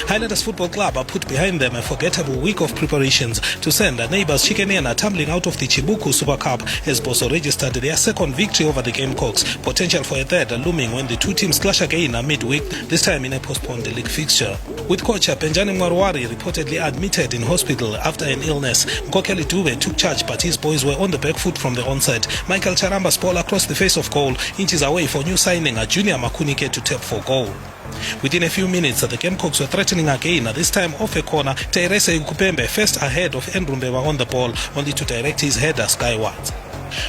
Highlanders Football Club are put behind them a forgettable week of preparations to send neighbours Chikenena tumbling out of the Chibuku Super Cup as Boso registered their second victory over the Gamecocks. Potential for a third looming when the two teams clash again midweek, this time in a postponed league fixture. With coach Benjani Mwarwari reportedly admitted in hospital after an illness, Nkokeli Dube took charge but his boys were on the back foot from the onset. Michael Charamba's ball across the face of goal inches away for new signing Junior Makunike to tap for goal. Within a few minutes, the Gamecocks were threatening again, this time off a corner. Terese Nkupembe first ahead of Ndrumbeva on the ball, only to direct his header skywards.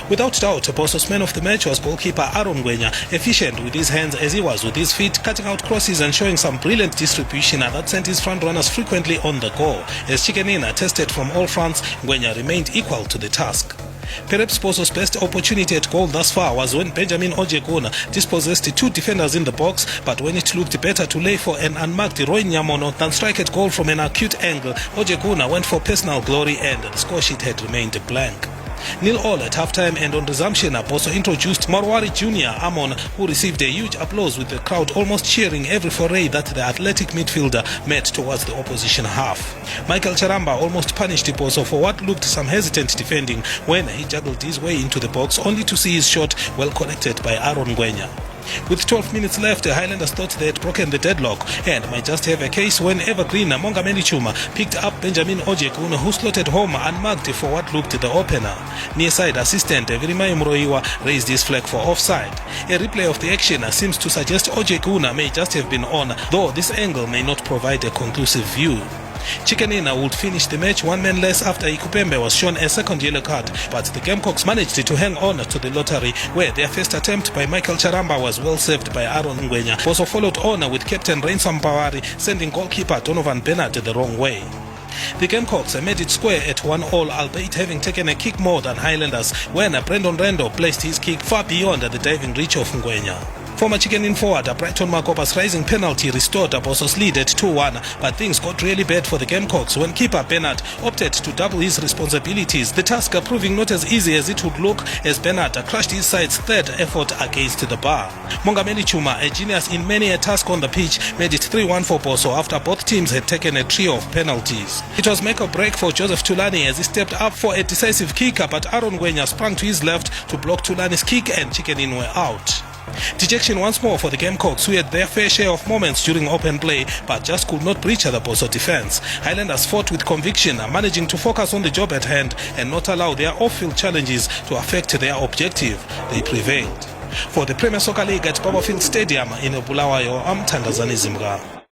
Without doubt, Boso's man of the match was goalkeeper Aaron Gwenya, efficient with his hands as he was with his feet, cutting out crosses and showing some brilliant distribution that sent his front runners frequently on the go. As Chikenena tested from all fronts, Gwenya remained equal to the task. Perhaps Boso's best opportunity at goal thus far was when Benjamin Ojekuna dispossessed two defenders in the box, but when it looked better to lay for an unmarked Roy Nyamono than strike at goal from an acute angle, Ojekuna went for personal glory and the score sheet had remained blank. 0-0 at halftime, and on resumption, Boso introduced Marwari Jr. Amon, who received a huge applause with the crowd almost cheering every foray that the athletic midfielder made towards the opposition half. Michael Charamba almost punished Boso for what looked some hesitant defending when he juggled his way into the box, only to see his shot well connected by Aaron Gwenya. With 12 minutes left, the Highlanders thought they had broken the deadlock and might just have a case when evergreen Mongameli Chuma picked up Benjamin Ojekuna, who slotted home unmarked for what looked the opener. Near-side assistant Virimai Mroiwa raised his flag for offside. A replay of the action seems to suggest Ojekuna may just have been on, though this angle may not provide a conclusive view. Chikenena would finish the match one man less after Ikupembe was shown a second yellow card, but the Gamecocks managed to hang on to the lottery, where their first attempt by Michael Charamba was well saved by Aaron Gwenya. Boso followed on with captain Rainsam Pawari sending goalkeeper Donovan Bernard the wrong way. The Gamecocks made it square at 1-1, albeit having taken a kick more than Highlanders when Brandon Rendo placed his kick far beyond the diving reach of Gwenya. Former Chicken forward Brighton Makopa's rising penalty restored Boso's lead at 2-1, but things got really bad for the Gamecocks when keeper Bernard opted to double his responsibilities, the task proving not as easy as it would look as Bernard crushed his side's third effort against the bar. Mongameli Chuma, a genius in many a task on the pitch, made it 3-1 for Boso after both teams had taken a trio of penalties. It was make or break for Joseph Tulani as he stepped up for a decisive kick, but Aaron Gwenya sprang to his left to block Tulani's kick and Chicken were out. Dejection once more for the Gamecocks, who had their fair share of moments during open play but just could not breach the Boso defense. Highlanders fought with conviction, managing to focus on the job at hand and not allow their off-field challenges to affect their objective. They prevailed. For the Premier Soccer League at Babafield Stadium in Bulawayo, I'm Tandazani Zimga.